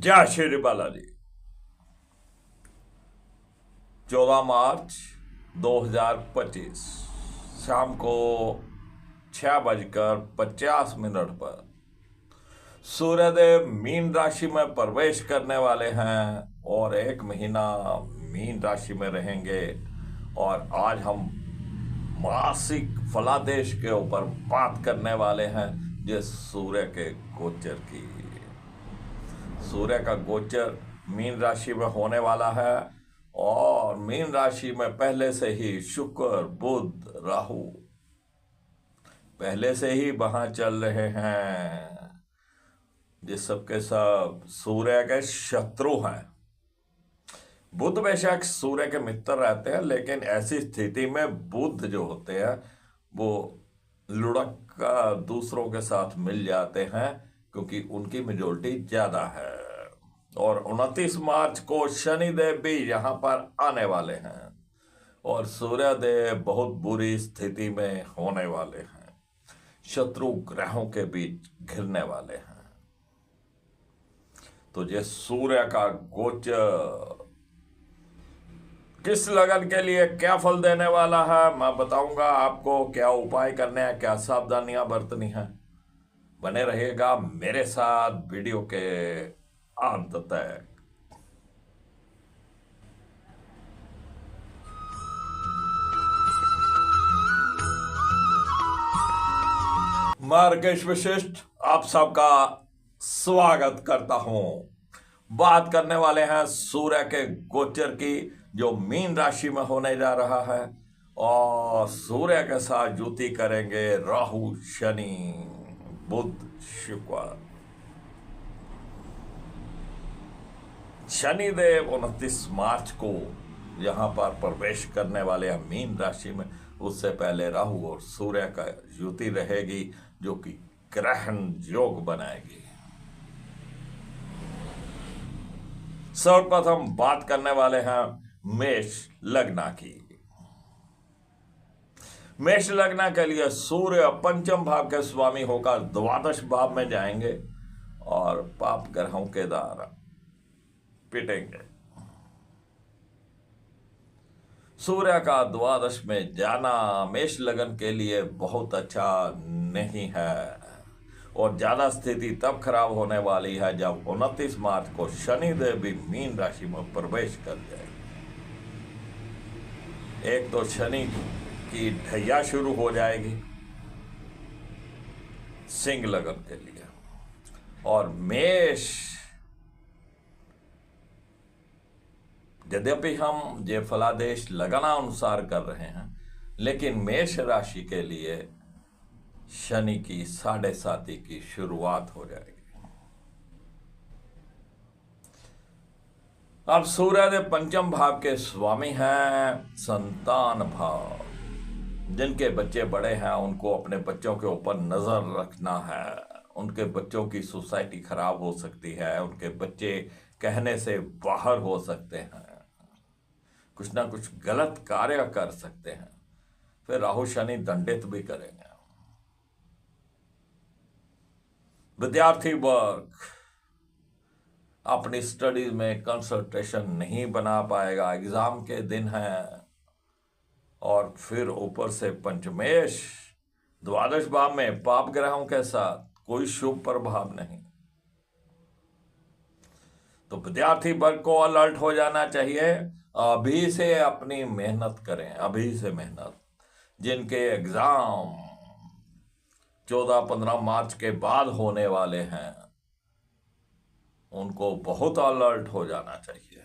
जय श्री बालाजी। 14 मार्च 2025 शाम को 6:50 पर सूर्यदेव मीन राशि में प्रवेश करने वाले हैं और एक महीना मीन राशि में रहेंगे। और आज हम मासिक फलादेश के ऊपर बात करने वाले हैं जो सूर्य के गोचर की। सूर्य का गोचर मीन राशि में होने वाला है और मीन राशि में पहले से ही शुक्र बुध राहु पहले से ही वहां चल रहे हैं, जिस सबके सब सूर्य के शत्रु हैं। बुध बेशक सूर्य के मित्र रहते हैं, लेकिन ऐसी स्थिति में बुध जो होते हैं वो लुढ़क का दूसरों के साथ मिल जाते हैं, क्योंकि उनकी मेजोरिटी ज्यादा है। और 29 मार्च को शनिदेव भी यहां पर आने वाले हैं और सूर्यदेव बहुत बुरी स्थिति में होने वाले हैं, शत्रु ग्रहों के बीच घिरने वाले हैं। तो ये सूर्य का गोचर किस लगन के लिए क्या फल देने वाला है, मैं बताऊंगा आपको। क्या उपाय करने हैं, क्या सावधानियां बरतनी है, बने रहिएगा मेरे साथ वीडियो के अंत तक। मार्केश विशिष्ट आप सबका स्वागत करता हूं। बात करने वाले हैं सूर्य के गोचर की, जो मीन राशि में होने जा रहा है। और सूर्य के साथ युति करेंगे राहु शनि बुध शुक्र। शनिदेव 29 मार्च को यहां पर प्रवेश करने वाले हैं मीन राशि में। उससे पहले राहु और सूर्य का युति रहेगी, जो कि ग्रहण योग बनाएगी। सर्वप्रथम बात करने वाले हैं मेष लग्न की। मेष लग्न के लिए सूर्य पंचम भाव के स्वामी होकर द्वादश भाव में जाएंगे और पाप ग्रहों के द्वारा पिटेंगे। सूर्य का द्वादश में जाना मेष लगन के लिए बहुत अच्छा नहीं है और ज्यादा स्थिति तब खराब होने वाली है जब 29 मार्च को शनिदेव भी मीन राशि में प्रवेश कर जाएगा। एक तो शनि की ढैया शुरू हो जाएगी सिंह लगन के लिए, और मेष, यद्यपि हम ये फलादेश लगनानुसार कर रहे हैं, लेकिन मेष राशि के लिए शनि की 7.5 की शुरुआत हो जाएगी। अब सूर्यदेव पंचम भाव के स्वामी हैं। संतान भाव, जिनके बच्चे बड़े हैं उनको अपने बच्चों के ऊपर नजर रखना है। उनके बच्चों की सोसाइटी खराब हो सकती है, उनके बच्चे कहने से बाहर हो सकते हैं, कुछ ना कुछ गलत कार्य कर सकते हैं, फिर राहु शनि दंडित भी करेंगे। विद्यार्थी वर्ग अपनी स्टडीज में कंसंट्रेशन नहीं बना पाएगा, एग्जाम के दिन हैं। और फिर ऊपर से पंचमेश द्वादश भाव में पाप ग्रहों के साथ कोई शुभ प्रभाव नहीं। तो विद्यार्थी वर्ग को अलर्ट हो जाना चाहिए। अभी से अपनी मेहनत करें, अभी से मेहनत। जिनके एग्जाम 14-15 मार्च के बाद होने वाले हैं, उनको बहुत अलर्ट हो जाना चाहिए।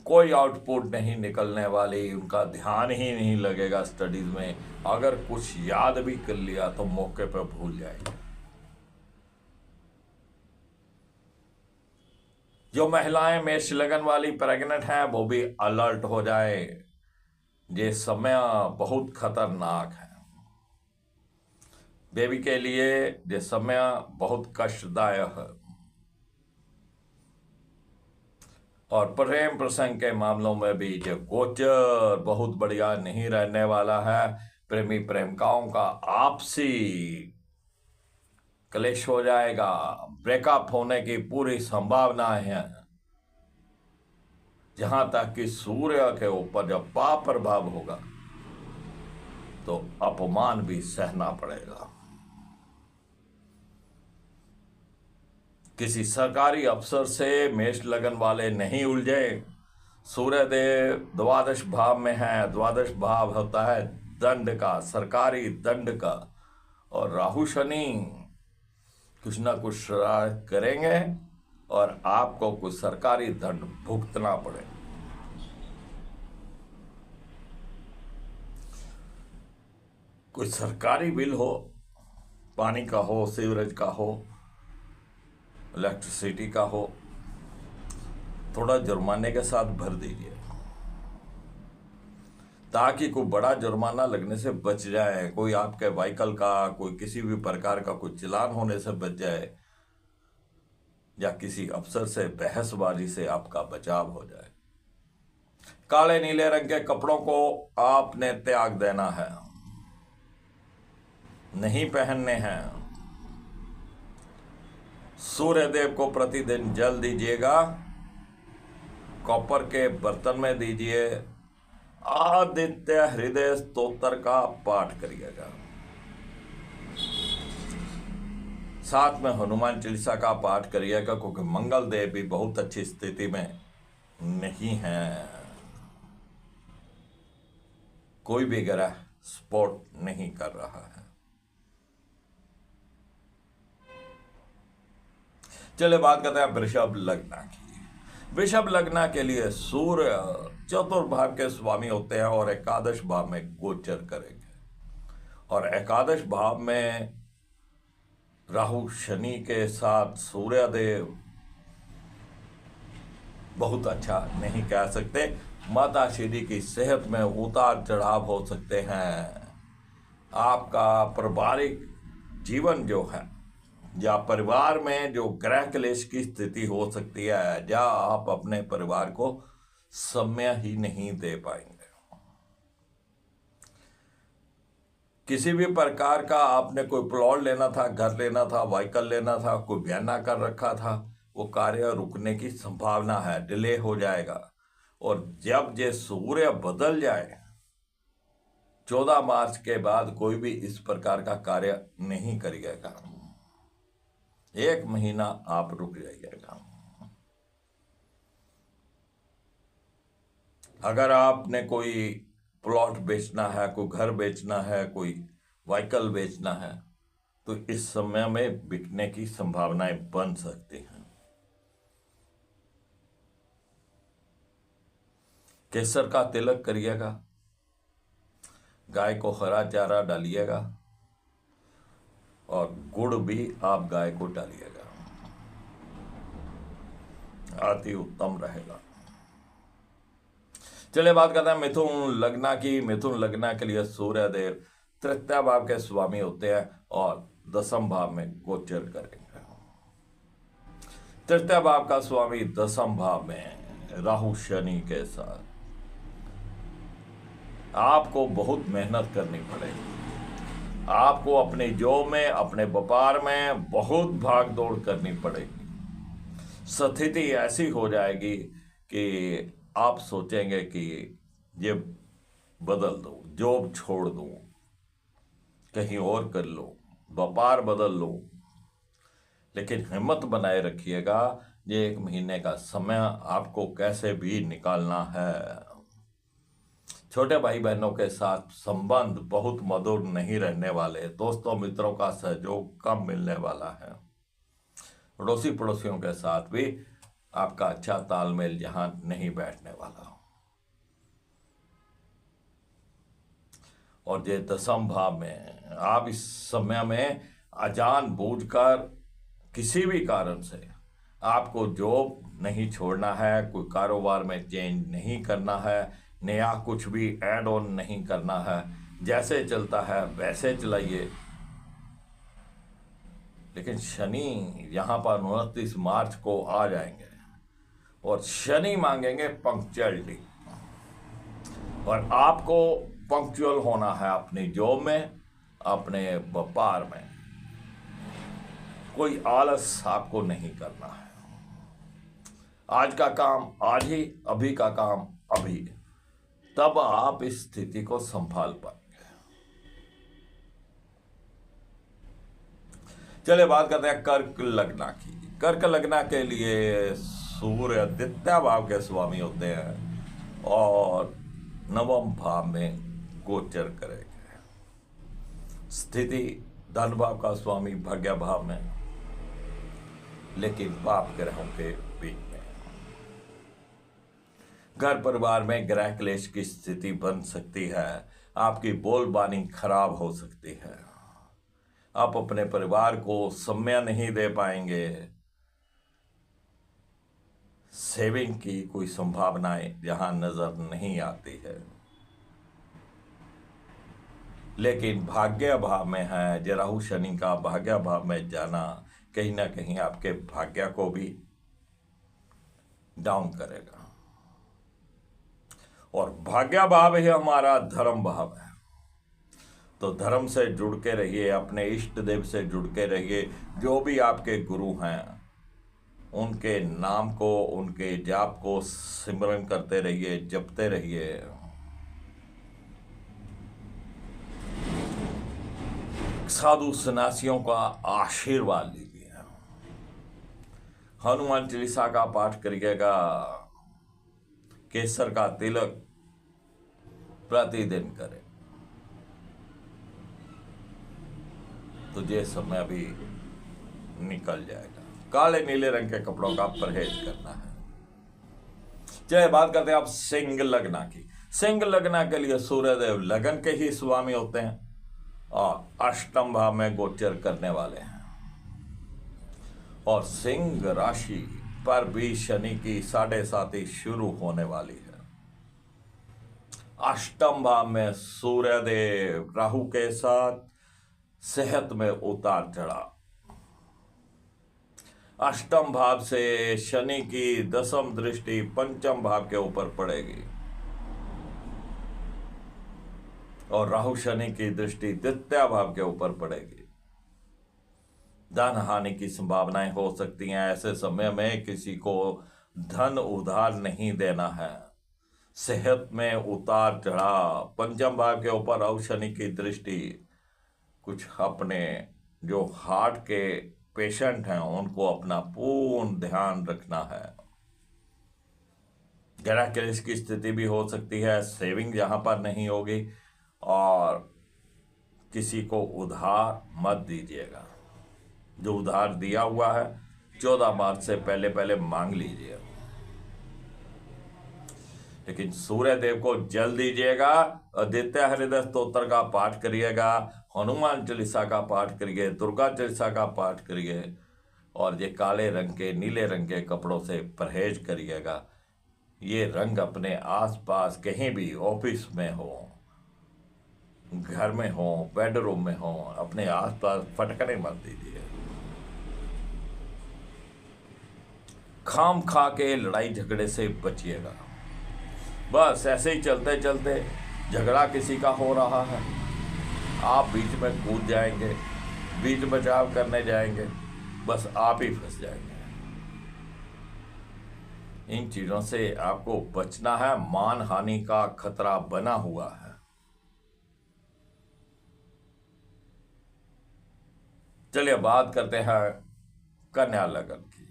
कोई आउटपुट नहीं निकलने वाली, उनका ध्यान ही नहीं लगेगा स्टडीज में। अगर कुछ याद भी कर लिया तो मौके पर भूल जाएंगे। जो महिलाएं मेष लगन वाली प्रेग्नेंट हैं वो भी अलर्ट हो जाए, ये समय बहुत खतरनाक है। बेबी के लिए ये समय बहुत कष्टदायक है। और प्रेम प्रसंग के मामलों में भी ये गोचर बहुत बढ़िया नहीं रहने वाला है। प्रेमी प्रेमिकाओं का आपसी क्लेश हो जाएगा, ब्रेकअप होने की पूरी संभावनाएं हैं। जहां तक कि सूर्य के ऊपर जब पाप प्रभाव होगा तो अपमान भी सहना पड़ेगा। किसी सरकारी अफसर से मेष लगन वाले नहीं उलझे। सूर्य देव द्वादश भाव में है। द्वादश भाव होता है दंड का, सरकारी दंड का। और राहु शनि कुछ ना कुछ शरारत करेंगे और आपको कुछ सरकारी दंड भुगतना पड़े। कोई सरकारी बिल हो, पानी का हो, सीवरेज का हो, इलेक्ट्रिसिटी का हो, थोड़ा जुर्माने के साथ भर दीजिए ताकि कोई बड़ा जुर्माना लगने से बच जाए। कोई आपके व्हीकल का, कोई किसी भी प्रकार का कोई चालान होने से बच जाए, या किसी अफसर से बहसबाजी से आपका बचाव हो जाए। काले नीले रंग के कपड़ों को आपने त्याग देना है, नहीं पहनने हैं। सूर्य देव को प्रतिदिन जल दीजिएगा, कॉपर के बर्तन में दीजिए। आदित्य हृदय स्तोत्र का पाठ करिएगा, साथ में हनुमान चालीसा का पाठ करिएगा, क्योंकि मंगल देव भी बहुत अच्छी स्थिति में नहीं है। कोई भी ग्रह सपोर्ट नहीं कर रहा है। चलिए बात करते हैं वृषभ लग्न की। वृषभ लग्न के लिए सूर्य चतुर्भाव के स्वामी होते हैं और एकादश भाव में गोचर करेंगे। और एकादश भाव में राहु शनि के साथ सूर्य देव बहुत अच्छा नहीं कह सकते। माता श्री की सेहत में उतार चढ़ाव हो सकते हैं। आपका पारिवारिक जीवन जो है, या परिवार में जो ग्रह क्लेश की स्थिति हो सकती है, या आप अपने परिवार को समय ही नहीं दे पाएंगे। किसी भी प्रकार का आपने कोई प्लॉट लेना था, घर लेना था, व्हीकल लेना था, कोई बयाना कर रखा था, वो कार्य रुकने की संभावना है, डिले हो जाएगा। और जब ये सूर्य बदल जाए 14 मार्च के बाद, कोई भी इस प्रकार का कार्य नहीं करिएगा। 1 महीना आप रुक जाइएगा। अगर आपने कोई प्लॉट बेचना है, कोई घर बेचना है, कोई व्हीकल बेचना है, तो इस समय में बिकने की संभावनाएं बन सकती हैं। केसर का तिलक करिएगा, गाय को हरा चारा डालिएगा, और गुड़ भी आप गाय को डालिएगा, अति उत्तम रहेगा। चलिए बात करते हैं मिथुन लग्न की। मिथुन लग्न के लिए सूर्य देव तृतीय भाव के स्वामी होते हैं और दसम भाव में गोचर करेंगे। तृतीय भाव का स्वामी दसम भाव में राहु शनि के साथ। आपको बहुत मेहनत करनी पड़ेगी। आपको अपनी जॉब में, अपने व्यापार में बहुत भाग दौड़ करनी पड़ेगी। स्थिति ऐसी हो जाएगी कि आप सोचेंगे कि ये बदल दो, जॉब छोड़ दूं, कहीं और कर लो, व्यापार बदल लो। लेकिन हिम्मत बनाए रखिएगा, ये 1 महीने का समय आपको कैसे भी निकालना है। छोटे भाई बहनों के साथ संबंध बहुत मधुर नहीं रहने वाले। दोस्तों मित्रों का सहयोग कम मिलने वाला है। पड़ोसी पड़ोसियों के साथ भी आपका अच्छा तालमेल जहां नहीं बैठने वाला। और ये दसम भाव में आप इस समय में अजान बूझकर किसी भी कारण से आपको जॉब नहीं छोड़ना है, कोई कारोबार में चेंज नहीं करना है, नया कुछ भी ऐड ऑन नहीं करना है। जैसे चलता है वैसे चलाइए। लेकिन शनि यहाँ पर 29 मार्च को आ जाएंगे और शनि मांगेंगे पंक्चुअलिटी। और आपको पंक्चुअल होना है अपनी जॉब में, अपने व्यापार में। कोई आलस आपको नहीं करना है। आज का काम आज ही, अभी का काम अभी, तब आप इस स्थिति को संभाल पाएंगे। चलिए बात करते हैं कर्क लग्न की। कर्क लग्न के लिए सूर्य द्वितीय भाव के स्वामी होते हैं और नवम भाव में गोचर करेंगे। स्थिति धन भाव का स्वामी भाग्य भाव में, लेकिन पाप ग्रहों के बीच में। घर परिवार में ग्रह क्लेश की स्थिति बन सकती है। आपकी बोलबानी खराब हो सकती है। आप अपने परिवार को समय नहीं दे पाएंगे। सेविंग की कोई संभावनाएं यहां नजर नहीं आती है। लेकिन भाग्य भाव में है, जो राहु शनि का भाग्य भाव में जाना कहीं ना कहीं आपके भाग्य को भी डाउन करेगा। और भाग्य भाव ही हमारा धर्म भाव है, तो धर्म से जुड़ के रहिए, अपने इष्ट देव से जुड़ के रहिए। जो भी आपके गुरु हैं उनके नाम को, उनके जाप को सिमरन करते रहिए, जपते रहिए। साधु सन्यासियों का आशीर्वाद लीजिए। हनुमान चालीसा का पाठ करिएगा। केसर का तिलक प्रतिदिन करें। तो ये समय अभी निकल जाएगा। काले नीले रंग के कपड़ों का परहेज करना है। चलिए बात करते हैं आप सिंह लग्न की। सिंह लग्न के लिए सूर्यदेव लगन के ही स्वामी होते हैं और अष्टम भाव में गोचर करने वाले हैं। और सिंह राशि पर भी शनि की 7.5 शुरू होने वाली है। अष्टम भाव में सूर्यदेव राहु के साथ सेहत में उतार चढ़ाव। अष्टम भाव से शनि की 10वीं दृष्टि पंचम भाव के ऊपर पड़ेगी और राहु शनि की दृष्टि द्वितीय भाव के ऊपर पड़ेगी। धन हानि की संभावनाएं हो सकती हैं। ऐसे समय में किसी को धन उधार नहीं देना है। सेहत में उतार चढ़ाव। पंचम भाव के ऊपर राहु शनि की दृष्टि। कुछ अपने जो हार्ट के पेशेंट हैं उनको अपना पूर्ण ध्यान रखना है। ग्रह क्लेश की स्थिति भी हो सकती है। सेविंग यहां पर नहीं होगी और किसी को उधार मत दीजिएगा। जो उधार दिया हुआ है 14 मार्च से पहले पहले मांग लीजिए। लेकिन सूर्य देव को जल दीजिएगा। आदित्य हृदय स्तोत्र का पाठ करिएगा, हनुमान चालीसा का पाठ करिए, दुर्गा चालीसा का पाठ करिए और ये काले रंग के नीले रंग के कपड़ों से परहेज करिएगा। ये रंग अपने आसपास कहीं भी, ऑफिस में हो, घर में हो, बेडरूम में हो, अपने आसपास फटकने मत दीजिए। खाम खा के लड़ाई झगड़े से बचिएगा। बस ऐसे ही चलते चलते झगड़ा किसी का हो रहा है, आप बीच में कूद जाएंगे, बीच बचाव करने जाएंगे, बस आप ही फंस जाएंगे। इन चीजों से आपको बचना है। मान हानि का खतरा बना हुआ है। चलिए बात करते हैं कन्या लगन की।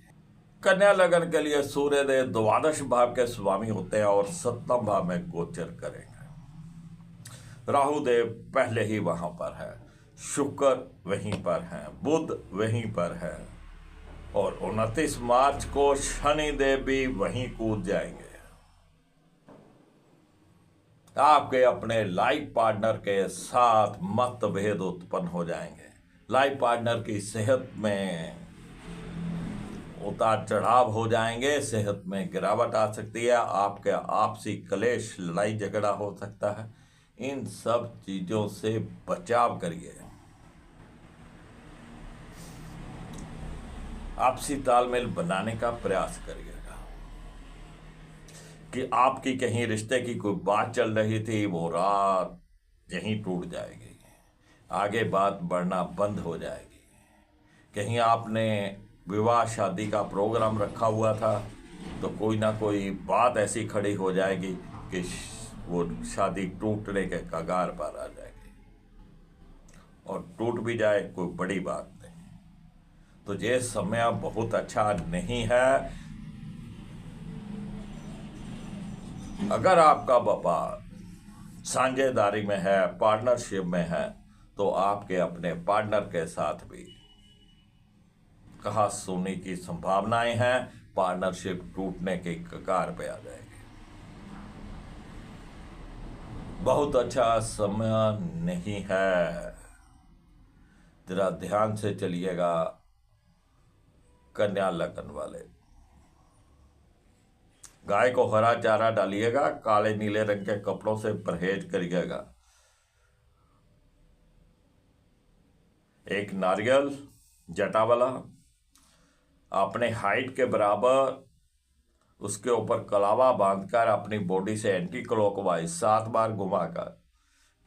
कन्या लगन के लिए सूर्यदेव द्वादश भाव के स्वामी होते हैं और 7वें भाव में गोचर करेंगे। राहु देव पहले ही वहां पर है, शुक्र वहीं पर है, बुध वहीं पर है और 29 मार्च को शनि देव भी वहीं कूद जाएंगे। आपके अपने लाइफ पार्टनर के साथ मतभेद उत्पन्न हो जाएंगे। लाइफ पार्टनर की सेहत में उतार चढ़ाव हो जाएंगे, सेहत में गिरावट आ सकती है, आपके आपसी कलेश, लड़ाई झगड़ा हो सकता है। इन सब चीजों से बचाव करिए। आपसी तालमेल बनाने का प्रयास करिएगा कि आपकी कहीं रिश्ते की कोई बात चल रही थी, वो रात यहीं टूट जाएगी, आगे बात बढ़ना बंद हो जाएगी। कहीं आपने विवाह शादी का प्रोग्राम रखा हुआ था तो कोई ना कोई बात ऐसी खड़ी हो जाएगी कि वो शादी टूटने के कगार पर आ जाएगी, और टूट भी जाए कोई बड़ी बात नहीं। तो ये समय बहुत अच्छा नहीं है। अगर आपका व्यापार साझेदारी में है, पार्टनरशिप में है, तो आपके अपने पार्टनर के साथ भी कहा सुनी की संभावनाएं हैं, पार्टनरशिप टूटने के कगार पे आ जाएगी। बहुत अच्छा समय नहीं है। जरा ध्यान से चलिएगा कन्या लग्न वाले। गाय को हरा चारा डालिएगा, काले नीले रंग के कपड़ों से परहेज करिएगा। एक नारियल जटा वाला अपने हाइट के बराबर उसके ऊपर कलावा बांधकर अपनी बॉडी से एंटी क्लॉकवाइज 7 बार घुमाकर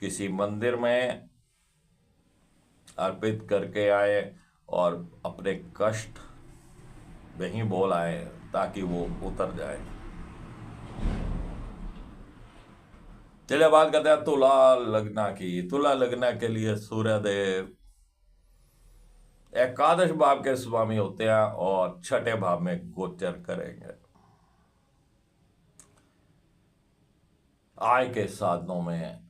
किसी मंदिर में अर्पित करके आए और अपने कष्ट वहीं बोल आए ताकि वो उतर जाए। चलिए बात करते हैं तुला लग्न की। तुला लग्न के लिए सूर्यदेव एकादश भाव के स्वामी होते हैं और छठे भाव में गोचर करेंगे। आय के साधनों में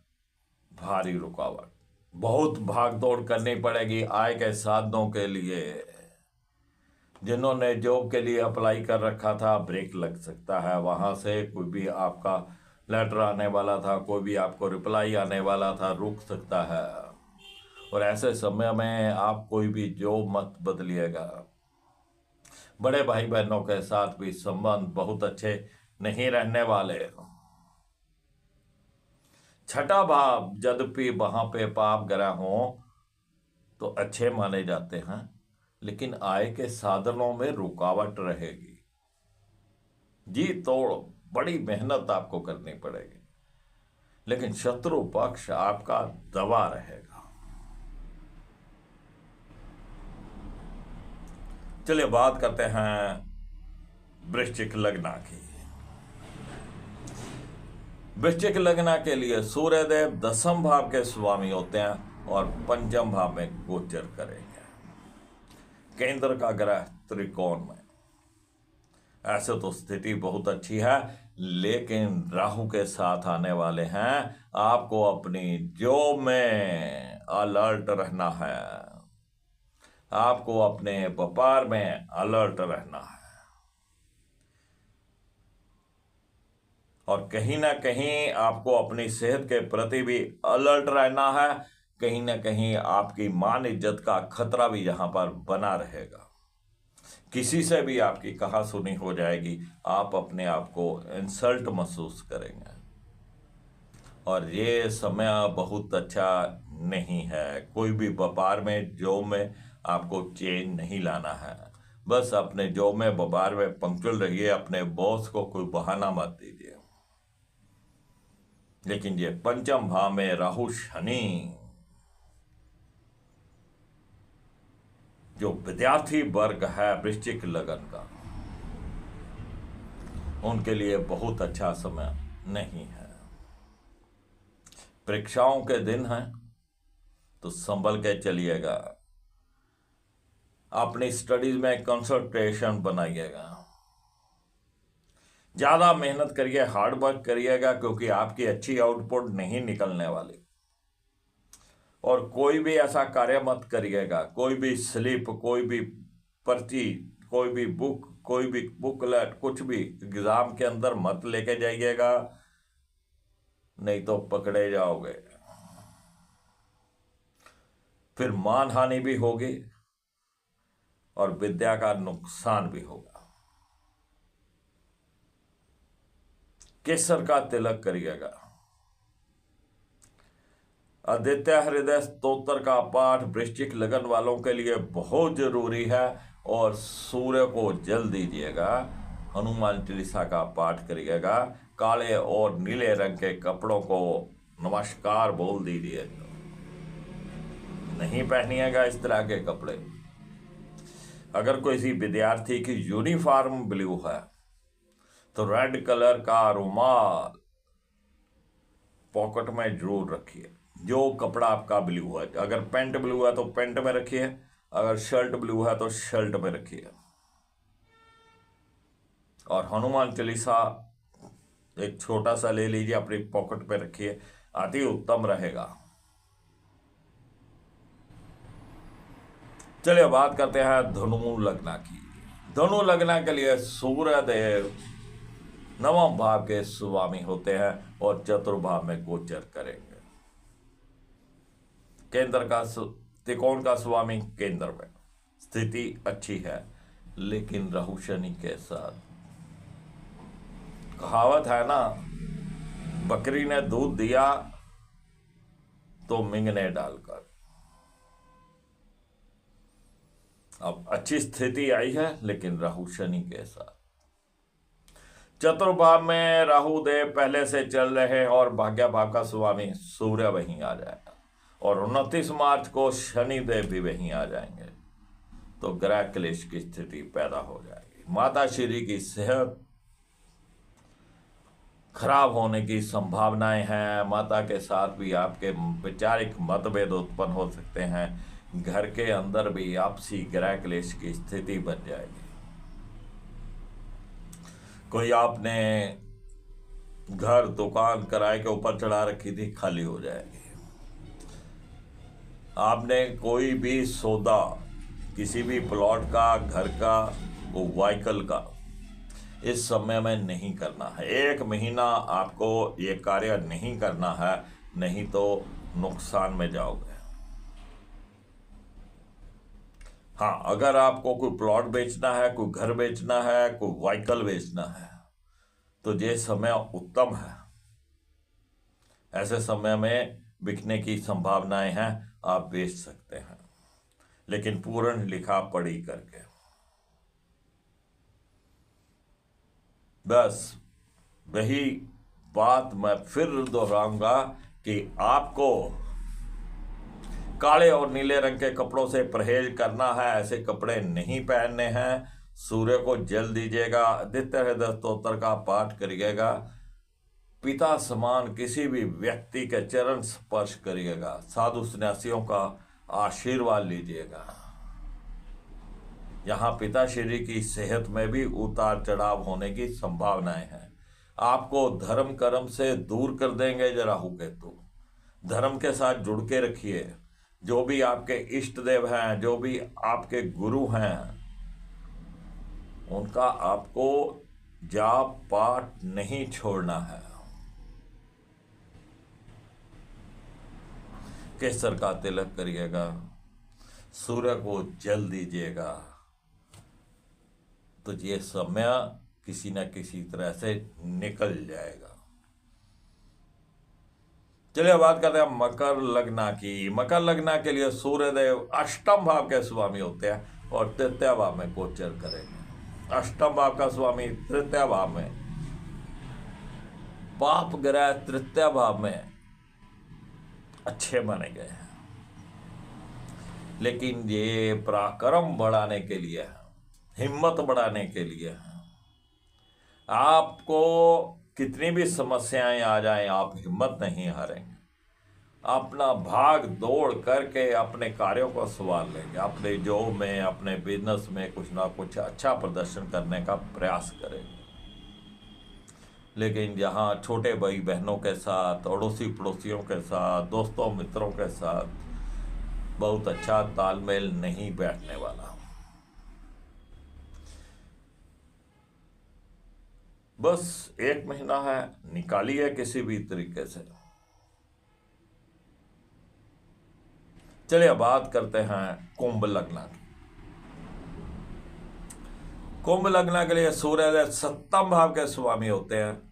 भारी रुकावट, बहुत भागदौड़ करनी पड़ेगी आय के साधनों के लिए। जिन्होंने जॉब के लिए अप्लाई कर रखा था, ब्रेक लग सकता है वहां से। कोई भी आपका लेटर आने वाला था, कोई भी आपको रिप्लाई आने वाला था, रुक सकता है। और ऐसे समय में आप कोई भी जॉब मत बदलिएगा। बड़े भाई बहनों के साथ भी संबंध बहुत अच्छे नहीं रहने वाले। छठा भाव यद्यपि वहां पे पाप ग्रह हो तो अच्छे माने जाते हैं, लेकिन आय के साधनों में रुकावट रहेगी। जी तोड़ बड़ी मेहनत आपको करनी पड़ेगी, लेकिन शत्रु पक्ष आपका दबा रहेगा। चलिए बात करते हैं वृश्चिक लग्न की। वृश्चिक लग्न के लिए सूर्यदेव 10वें भाव के स्वामी होते हैं और 5वें भाव में गोचर करेंगे। केंद्र का ग्रह त्रिकोण में। ऐसे तो स्थिति बहुत अच्छी है, लेकिन राहु के साथ आने वाले हैं। आपको अपनी जॉब में अलर्ट रहना है, आपको अपने व्यापार में अलर्ट रहना है, और कहीं ना कहीं आपको अपनी सेहत के प्रति भी अलर्ट रहना है। कहीं ना कहीं आपकी मान इज्जत का खतरा भी यहां पर बना रहेगा। किसी से भी आपकी कहा सुनी हो जाएगी, आप अपने आप को इंसल्ट महसूस करेंगे। और ये समय बहुत अच्छा नहीं है। कोई भी व्यापार में जॉब में आपको चेंज नहीं लाना है। बस अपने जॉब में व्यापार में पंक्चुअल रहिए, अपने बॉस को कोई बहाना मत दीजिए। लेकिन ये 5वें भाव में राहु शनि, जो विद्यार्थी वर्ग है वृश्चिक लग्न का, उनके लिए बहुत अच्छा समय नहीं है। परीक्षाओं के दिन हैं तो संभल के चलिएगा। अपनी स्टडीज में कंसंट्रेशन बनाइएगा, ज्यादा मेहनत करिए, हार्ड वर्क करिएगा, क्योंकि आपकी अच्छी आउटपुट नहीं निकलने वाली। और कोई भी ऐसा कार्य मत करिएगा, कोई भी स्लिप, कोई भी पर्ची, कोई भी बुक, कोई भी बुकलेट, कुछ भी एग्जाम के अंदर मत लेके जाइएगा, नहीं तो पकड़े जाओगे। फिर मानहानि भी होगी और विद्या का नुकसान भी होगा। केसर का तिलक करिएगा। आदित्य हृदय स्तोत्र का पाठ वृश्चिक लगन वालों के लिए बहुत जरूरी है, और सूर्य को जल दीजिएगा। हनुमान चालीसा का पाठ करिएगा। काले और नीले रंग के कपड़ों को नमस्कार बोल दीजिए। नहीं पहनिएगा इस तरह के कपड़े। अगर किसी विद्यार्थी की यूनिफॉर्म ब्लू है तो रेड कलर का रुमाल पॉकेट में जरूर रखिए। जो कपड़ा आपका ब्लू है, अगर पैंट ब्लू है तो पैंट में रखिए, अगर शर्ट ब्लू है तो शर्ट में रखिए। और हनुमान चालीसा एक छोटा सा ले लीजिए, अपनी पॉकेट पे रखिए, अति उत्तम रहेगा। चलिए बात करते हैं धनु लग्न की। धनु लग्न के लिए सूर्य देव नवम भाव के स्वामी होते हैं और चतुर्भाव में गोचर करेंगे। केंद्र का त्रिकोण का स्वामी केंद्र में, स्थिति अच्छी है, लेकिन राहु शनि के साथ। कहावत है ना, बकरी ने दूध दिया तो मिंगने डालकर। अब अच्छी स्थिति आई है, लेकिन राहु शनि के साथ। चतुर्भाव में राहु देव पहले से चल रहे हैं और भाग्य भाव का स्वामी सूर्य वहीं आ जाएगा, और 29 मार्च को शनि देव भी वहीं आ जाएंगे। तो ग्रह क्लेश की स्थिति पैदा हो जाएगी। माता श्री की सेहत खराब होने की संभावनाएं हैं। माता के साथ भी आपके वैचारिक मतभेद उत्पन्न हो सकते हैं। घर के अंदर भी आपसी ग्रह क्लेश की स्थिति बन जाएगी। कोई आपने घर दुकान किराए के ऊपर चढ़ा रखी थी, खाली हो जाएगी। आपने कोई भी सौदा, किसी भी प्लॉट का, घर का, वो व्हीकल का, इस समय में नहीं करना है। 1 महीना आपको ये कार्य नहीं करना है, नहीं तो नुकसान में जाओगे। हाँ, अगर आपको कोई प्लॉट बेचना है, कोई घर बेचना है, कोई व्हीकल बेचना है, तो ये समय उत्तम है। ऐसे समय में बिकने की संभावनाएं हैं, आप बेच सकते हैं, लेकिन पूर्ण लिखा पढ़ी करके। बस वही बात मैं फिर दोहराऊंगा कि आपको काले और नीले रंग के कपड़ों से परहेज करना है। ऐसे कपड़े नहीं पहनने हैं। सूर्य को जल दीजिएगा, आदित्य हृदय स्तोत्र का पाठ करिएगा, पिता समान किसी भी व्यक्ति के चरण स्पर्श करिएगा, साधु सन्यासियों का आशीर्वाद लीजिएगा। यहाँ पिताश्री की सेहत में भी उतार चढ़ाव होने की संभावनाएं हैं। आपको धर्म कर्म से दूर कर देंगे राहु केतु। धर्म के साथ जुड़ के रखिए। जो भी आपके इष्ट देव हैं, जो भी आपके गुरु हैं, उनका आपको जाप पाठ नहीं छोड़ना है। केसर का तिलक करिएगा, सूर्य को जल दीजिएगा, तो ये समय किसी न किसी तरह से निकल जाएगा। चलिए बात करते हैं मकर लग्न की। मकर लग्न के लिए सूर्यदेव अष्टम भाव के स्वामी होते हैं और तृतीय भाव में गोचर करेंगे। अष्टम भाव का स्वामी तृतीय भाव में, पाप ग्रह तृतीय भाव में अच्छे माने गए हैं, लेकिन ये पराक्रम बढ़ाने के लिए है, हिम्मत बढ़ाने के लिए है। आपको कितनी भी समस्याएं आ जाएं, आप हिम्मत नहीं हारेंगे। अपना भाग दौड़ करके अपने कार्यों को संभाल लेंगे। अपने जॉब में, अपने बिजनेस में कुछ ना कुछ अच्छा प्रदर्शन करने का प्रयास करेंगे। लेकिन जहाँ छोटे भाई बहनों के साथ, अड़ोसी पड़ोसियों के साथ, दोस्तों मित्रों के साथ बहुत अच्छा तालमेल नहीं बैठने वाला। बस 1 महीना है, निकालिए किसी भी तरीके से। चलिए बात करते हैं कुंभ लग्न की। कुंभ लग्न के लिए सूर्य 7वें भाव के स्वामी होते हैं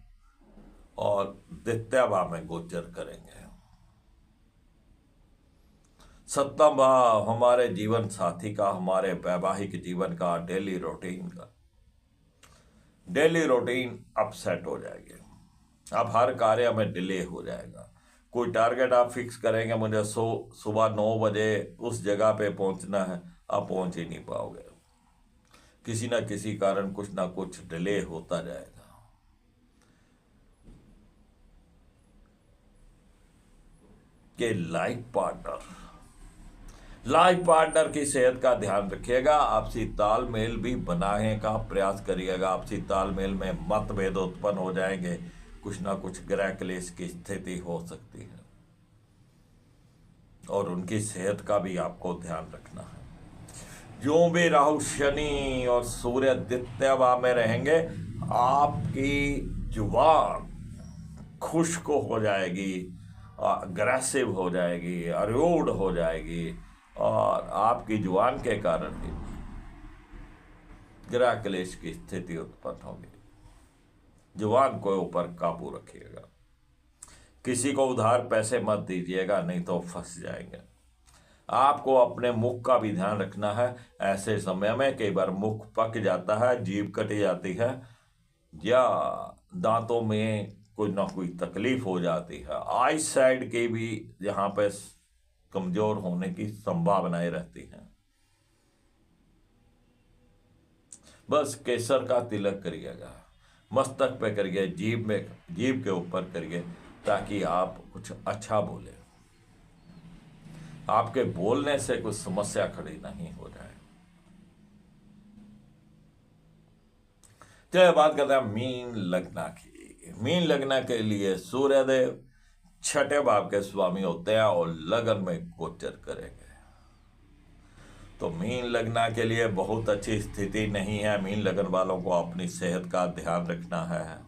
और द्वितीय भाव में गोचर करेंगे। 7वां भाव हमारे जीवन साथी का, हमारे वैवाहिक जीवन का, डेली रूटीन अपसेट हो जाएगी। अब हर कार्य में डिले हो जाएगा। कोई टारगेट आप फिक्स करेंगे, मुझे सुबह 9 बजे उस जगह पे पहुंचना है, आप पहुंच ही नहीं पाओगे। किसी ना किसी कारण कुछ ना कुछ डिले होता जाएगा। कि लाइफ पार्टनर की सेहत का ध्यान रखिएगा। आपसी तालमेल भी बनाने का प्रयास करिएगा। आपसी तालमेल में मतभेद उत्पन्न हो जाएंगे, कुछ ना कुछ गृह क्लेश की स्थिति हो सकती है, और उनकी सेहत का भी आपको ध्यान रखना है। जो भी राहु शनि और सूर्य द्वितीय भाव में रहेंगे, आपकी जुबान खुश्क हो जाएगी, अग्रेसिव हो जाएगी, अरूढ़ हो जाएगी, और आपकी जुबान के कारण ही गृह क्लेश की स्थिति उत्पन्न होगी। जुबान को ऊपर काबू रखिएगा। किसी को उधार पैसे मत दीजिएगा, नहीं तो फंस जाएंगे। आपको अपने मुख का भी ध्यान रखना है। ऐसे समय में कई बार मुख पक जाता है, जीभ कट जाती है, या दांतों में कोई ना कोई तकलीफ हो जाती है। आई साइड की भी यहाँ पे कमजोर होने की संभावनाएं रहती हैं। बस केसर का तिलक करिएगा, मस्तक पे करिए, जीभ के ऊपर करिए, ताकि आप कुछ अच्छा बोले, आपके बोलने से कुछ समस्या खड़ी नहीं हो जाए। चलिए बात करते हैं मीन लग्न की। मीन लग्न के लिए सूर्यदेव छठे भाव के स्वामी होते हैं और लगन में गोचर करेंगे। तो मीन लग्न के लिए बहुत अच्छी स्थिति नहीं है। मीन लगन वालों को अपनी सेहत का ध्यान रखना है।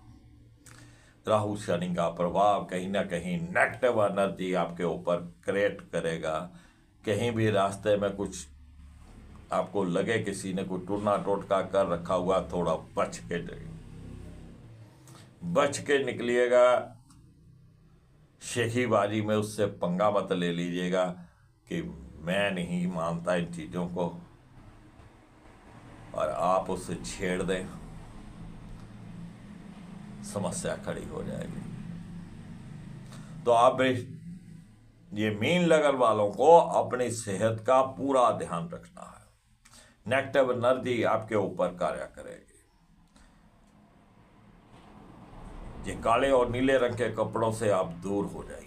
राहु शनि का प्रभाव कहीं ना कहीं नेगेटिव एनर्जी आपके ऊपर क्रिएट करेगा। कहीं भी रास्ते में कुछ आपको लगे किसी ने कोई टूटना टोटका कर रखा हुआ, थोड़ा बच के निकलिएगा। शेखीबाजी में उससे पंगा मत ले लीजिएगा कि मैं नहीं मानता इन चीजों को, और आप उससे छेड़ दें, समस्या खड़ी हो जाएगी। तो आप ये मीन लगन वालों को अपनी सेहत का पूरा ध्यान रखना है। नेगेटिव एनर्जी आपके ऊपर कार्य करेगी। ये काले और नीले रंग के कपड़ों से आप दूर हो जाइए।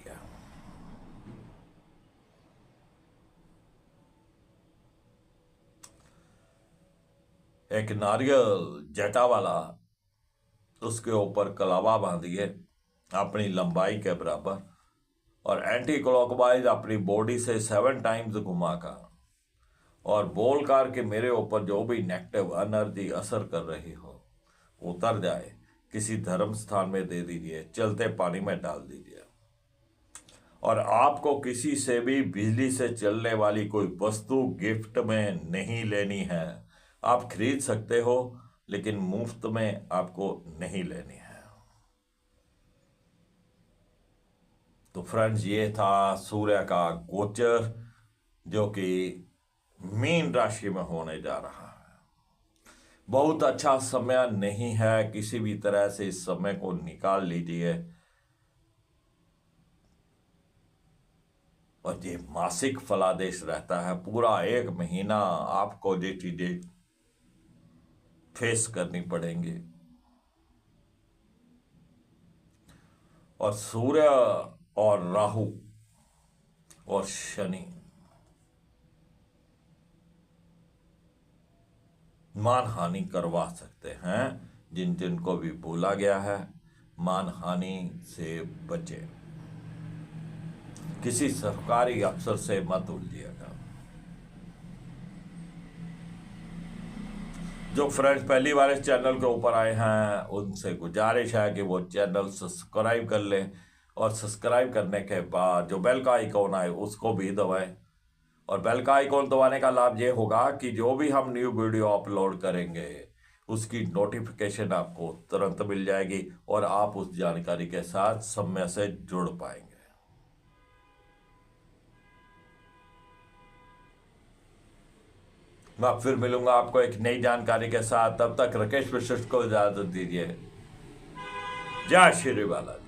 एक नारियल जटा वाला, उसके ऊपर कलावा बांधिए अपनी लंबाई के बराबर, और एंटी क्लॉकवाइज अपनी बॉडी से 7 टाइम्स घुमाकर, और बोलकर के मेरे ऊपर जो भी नेगेटिव एनर्जी असर कर रही हो उतर जाए, किसी धर्म स्थान में दे दीजिए, चलते पानी में डाल दीजिए। और आपको किसी से भी बिजली से चलने वाली कोई वस्तु गिफ्ट में नहीं लेनी है। आप खरीद सकते हो, लेकिन मुफ्त में आपको नहीं लेनी है। तो फ्रेंड्स, ये था सूर्य का गोचर, जो कि मीन राशि में होने जा रहा है। बहुत अच्छा समय नहीं है, किसी भी तरह से इस समय को निकाल लीजिए। और ये मासिक फलादेश रहता है, पूरा 1 महीना आपको ये चीजें फेस करनी पड़ेंगी। और सूर्य और राहु और शनि मानहानि करवा सकते हैं। जिन जिनको भी बोला गया है, मानहानि से बचे। किसी सरकारी अफसर से मत उलझिएगा। जो फ्रेंड्स पहली बार इस चैनल के ऊपर आए हैं, उनसे गुजारिश है कि वो चैनल सब्सक्राइब कर लें, और सब्सक्राइब करने के बाद जो बेल का आइकॉन आए उसको भी दबाएं। और बेल का आइकॉन दबाने का लाभ ये होगा कि जो भी हम न्यू वीडियो अपलोड करेंगे उसकी नोटिफिकेशन आपको तुरंत मिल जाएगी, और आप उस जानकारी के साथ समय से जुड़ पाएंगे। मैं फिर मिलूंगा आपको एक नई जानकारी के साथ। तब तक राकेश वशिष्ठ को इजाजत दीजिए। जय श्री बालाजी।